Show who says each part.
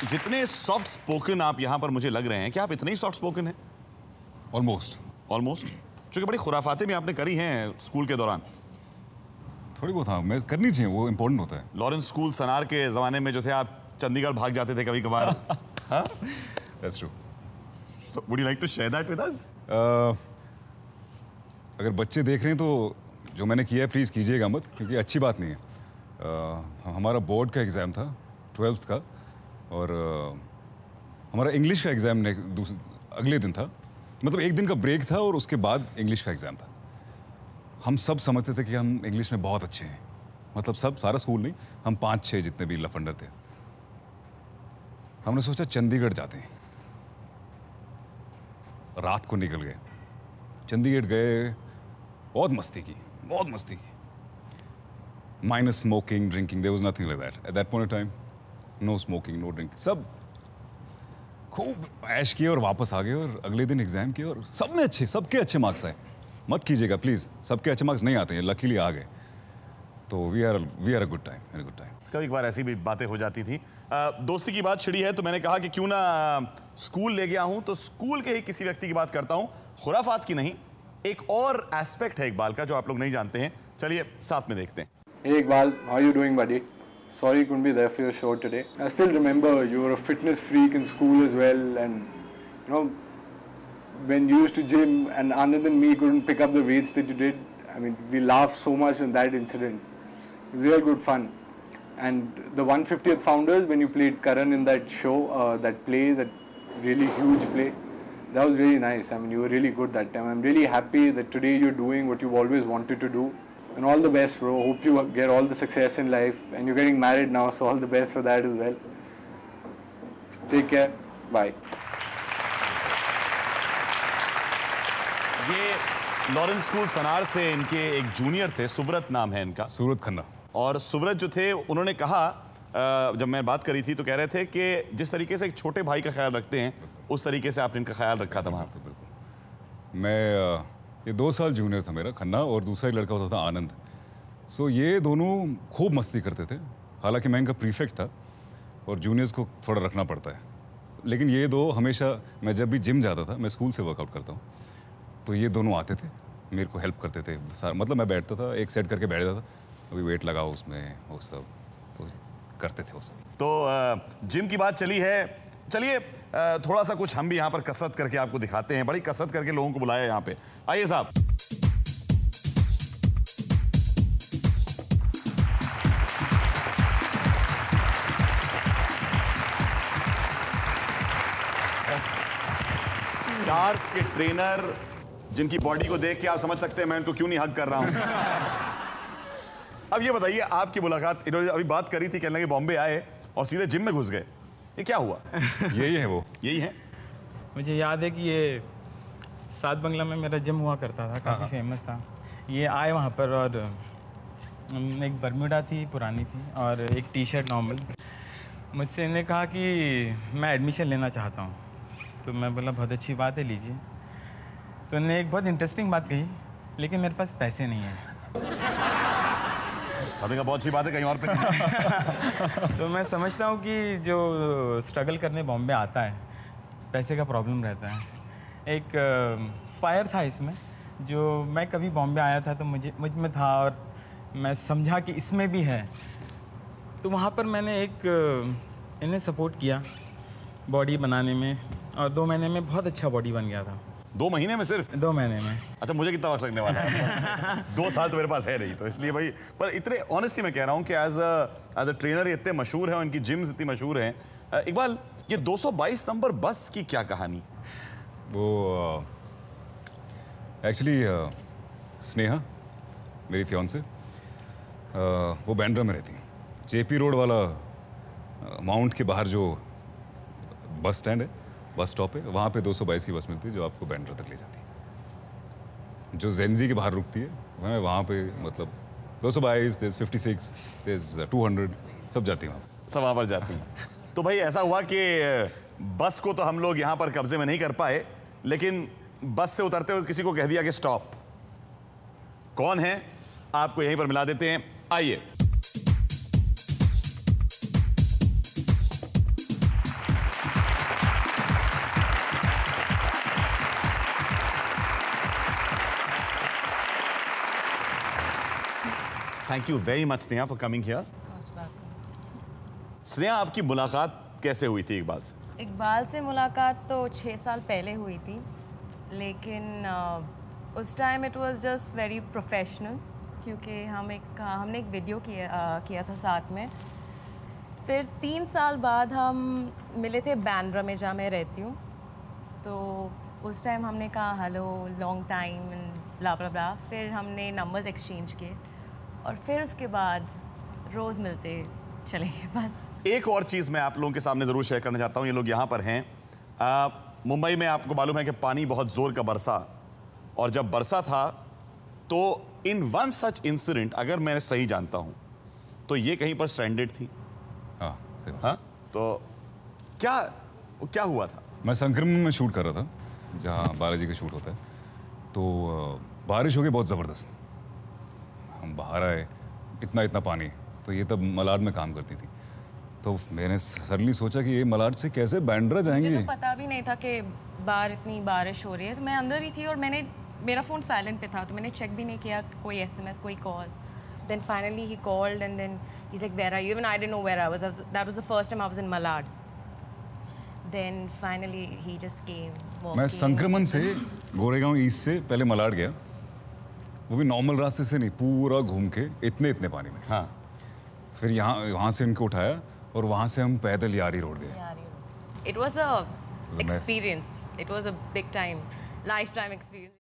Speaker 1: जितने soft spoken आप यहाँ पर मुझे लग रहे हैं, क्या आप इतने ही सॉफ्ट स्पोकन हैं?
Speaker 2: ऑलमोस्ट
Speaker 1: क्योंकि बड़ी खुराफातें भी आपने करी हैं स्कूल के दौरान।
Speaker 2: थोड़ी बहुत, हाँ, मैं करनी चाहिए, वो इम्पोर्टेंट होता है।
Speaker 1: लॉरेंस स्कूल सनार के ज़माने में जो थे, आप चंडीगढ़ भाग जाते थे कभी कभार। हाँ?
Speaker 2: That's true.
Speaker 1: So, would you like to share that with us?
Speaker 2: अगर बच्चे देख रहे हैं तो जो मैंने किया है प्लीज़ कीजिएगा मत, क्योंकि अच्छी बात नहीं है। हमारा बोर्ड का एग्ज़ाम था 12th का, और हमारा इंग्लिश का एग्ज़ाम अगले दिन था। मतलब एक दिन का ब्रेक था और उसके बाद इंग्लिश का एग्ज़ाम था। हम सब समझते थे कि हम इंग्लिश में बहुत अच्छे हैं, मतलब सब, सारा स्कूल नहीं, हम 5-6 जितने भी लफंडर थे। हमने सोचा चंडीगढ़ जाते हैं। रात को निकल गए, चंडीगढ़ गए, बहुत मस्ती की। Minus smoking, drinking, there was nothing like that at that point of time. No smoking, no drinking, सब खूब ऐश किए और वापस आ गए। और अगले दिन एग्जाम किए और सबके अच्छे मार्क्स आए। मत कीजिएगा प्लीज़, सबके अच्छे मार्क्स नहीं आते हैं, लकीली आ गए। तो we are a good time.
Speaker 1: कभी कभार ऐसी भी बातें हो जाती थी। दोस्ती की बात छिड़ी है तो मैंने कहा कि क्यों ना स्कूल ले गया हूं, तो स्कूल के ही किसी व्यक्ति की बात करता हूं, खुराफात की नहीं। एक और एस्पेक्ट है इकबाल का जो आप लोग नहीं जानते हैं, चलिए साथ में देखते हैं।
Speaker 3: Hey Iqbal, how are you doing, buddy? Sorry you couldn't be there for your show today. I still remember you were a fitness freak in school as well, and you know, when you used to gym and Anand and me couldn't pick up the weights that you did. I mean, we laughed so much in that incident. Real good fun. And the 150th Founders, when you played Karan in that show, that play, that really huge play, that was really nice. I mean, you were really good that time. I'm really happy that today you're doing what you've always wanted to do. And all the best, bro. Hope you get all the success in life. And you're getting married now, so all the best for that as well. Take care. Bye.
Speaker 1: ये Lawrence school Sanawar से इनके एक junior थे, सुव्रत नाम है इनका।
Speaker 2: सूरत खन्ना।
Speaker 1: और सुव्रत जो थे, उन्होंने कहा, जब मैं बात करी थी तो कह रहे थे कि जिस तरीके से एक छोटे भाई का ख्याल रखते हैं, उस तरीके से आपने इनका ख्याल रखा था वहाँ पे।
Speaker 2: बिल्कुल। मैं ये 2 साल जूनियर था मेरा, खन्ना, और दूसरा एक लड़का होता था आनंद। सो ये दोनों खूब मस्ती करते थे। हालांकि मैं इनका प्रीफेक्ट था और जूनियर्स को थोड़ा रखना पड़ता है, लेकिन ये दो हमेशा, मैं जब भी जिम जाता था, मैं स्कूल से वर्कआउट करता हूँ, तो ये दोनों आते थे, मेरे को हेल्प करते थे। मतलब मैं बैठता था, एक सेट करके बैठ जाता था, अभी वेट लगाओ उसमें, वो सब तो करते थे वो सब।
Speaker 1: तो जिम की बात चली है, चलिए थोड़ा सा कुछ हम भी यहाँ पर कसरत करके आपको दिखाते हैं। बड़ी कसरत करके लोगों को बुलाया यहाँ पे। आइए साहब। स्टार्स के ट्रेनर जिनकी बॉडी को देख के आप समझ सकते हैं मैं उनको क्यों नहीं हग कर रहा हूं। अब ये बताइए, आपकी मुलाकात, इन्होंने अभी बात करी थी, कहने लगे बॉम्बे आए और सीधे जिम में घुस गए, ये क्या हुआ?
Speaker 2: यही है वो,
Speaker 1: यही है।
Speaker 4: मुझे याद है कि ये 7 बंगला में मेरा जिम हुआ करता था, काफ़ी फेमस था। ये आए वहाँ पर और एक बरमूडा थी पुरानी सी और एक टी-शर्ट नॉर्मल। मुझसे इन्हें कहा कि मैं एडमिशन लेना चाहता हूँ, तो मैं बोला बहुत अच्छी बात है, लीजिए। तो उन्होंने एक बहुत इंटरेस्टिंग बात कही, लेकिन मेरे पास पैसे नहीं है।
Speaker 1: अभी का बहुत अच्छी बात है, कहीं और पे।
Speaker 4: तो मैं समझता हूँ कि जो स्ट्रगल करने बॉम्बे आता है, पैसे का प्रॉब्लम रहता है। एक फायर था इसमें, जो मैं कभी बॉम्बे आया था तो मुझ में था और मैं समझा कि इसमें भी है। तो वहाँ पर मैंने इन्हें सपोर्ट किया बॉडी बनाने में, और 2 महीने में बहुत अच्छा बॉडी बन गया था।
Speaker 1: 2 महीने में सिर्फ?
Speaker 4: 2 महीने में।
Speaker 1: अच्छा, मुझे कितना वक्त लगने वाला है? 2 साल तो मेरे पास है नहीं, तो इसलिए भाई, पर इतने ऑनेस्टली मैं कह रहा हूँ कि एज अ ट्रेनर ये इतने मशहूर हैं और इनकी जिम्स इतनी मशहूर हैं। इकबाल, ये 222 नंबर बस की क्या कहानी?
Speaker 2: वो एक्चुअली स्नेहा, मेरी फियांसे, वो बैंड्रा में रहती है। जेपी रोड वाला माउंट के बाहर जो बस स्टैंड है, बस स्टॉप है, वहाँ पे 222 की बस मिलती है जो आपको बैंड्रा तक ले जाती है। जो जेंजी के बाहर रुकती है वहाँ पे, मतलब 222, there's 56, there's 200, सब जाती है वहाँ,
Speaker 1: सब वहाँ पर जाती हैं। तो भाई ऐसा हुआ कि बस को तो हम लोग यहाँ पर कब्जे में नहीं कर पाए, लेकिन बस से उतरते हुए किसी को कह दिया कि स्टॉप। कौन है, आपको यहीं पर मिला देते हैं, आइए। Thank you very much Sneha for coming here. Sneha, आपकी मुलाकात कैसे हुई थी इकबाल से?
Speaker 5: इकबाल से मुलाकात तो 6 साल पहले हुई थी, लेकिन उस time it was just very professional, क्योंकि हमने एक वीडियो किया था साथ में। फिर 3 साल बाद हम मिले थे बांद्रा में, जहाँ मैं रहती हूँ। तो उस टाइम हमने कहा हेलो, लॉन्ग टाइम ब्ला ब्ला ब्ला। फिर हमने नंबर्स एक्सचेंज किए और फिर उसके बाद रोज़ मिलते चले गए बस।
Speaker 1: एक और चीज़ मैं आप लोगों के सामने ज़रूर शेयर करना चाहता हूँ। ये लोग यहाँ पर हैं। मुंबई में आपको मालूम है कि पानी बहुत ज़ोर का बरसा, और जब बरसा था तो इन वन सच इंसिडेंट, अगर मैं सही जानता हूँ तो ये कहीं पर स्ट्रैंडेड थी।
Speaker 2: हाँ, सही बात।
Speaker 1: हाँ, तो क्या हुआ था?
Speaker 2: मैं संक्रमण में शूट कर रहा था, जहाँ बालाजी का शूट होता है। तो बारिश हो गई बहुत ज़बरदस्त। हम बाहर आए, इतना पानी। तो ये तब मलाड में काम करती थी। तो मैंने सडनली सोचा कि ये मलाड से कैसे बांद्रा जाएंगे।
Speaker 5: मुझे तो पता भी नहीं था कि बाहर इतनी बारिश हो रही है। तो मैं अंदर ही थी और मेरा फ़ोन साइलेंट पे था, तो मैंने चेक भी नहीं किया कोई SMS, कोई call. Then finally he called and then he is like where are you? Even I didn't know where I was. That was the first time I was in Malad. Then finally he just came.
Speaker 2: मैं संक्रमण से Goregaon east से पहले मलाड गया, वो भी normal रास्ते से नहीं, पूरा घूम के इतने पानी में।
Speaker 1: हाँ,
Speaker 2: फिर वहाँ से इनको उठाया और वहाँ से हम पैदल यारी रोड गए।
Speaker 5: It was a experience. It was a big time, lifetime experience.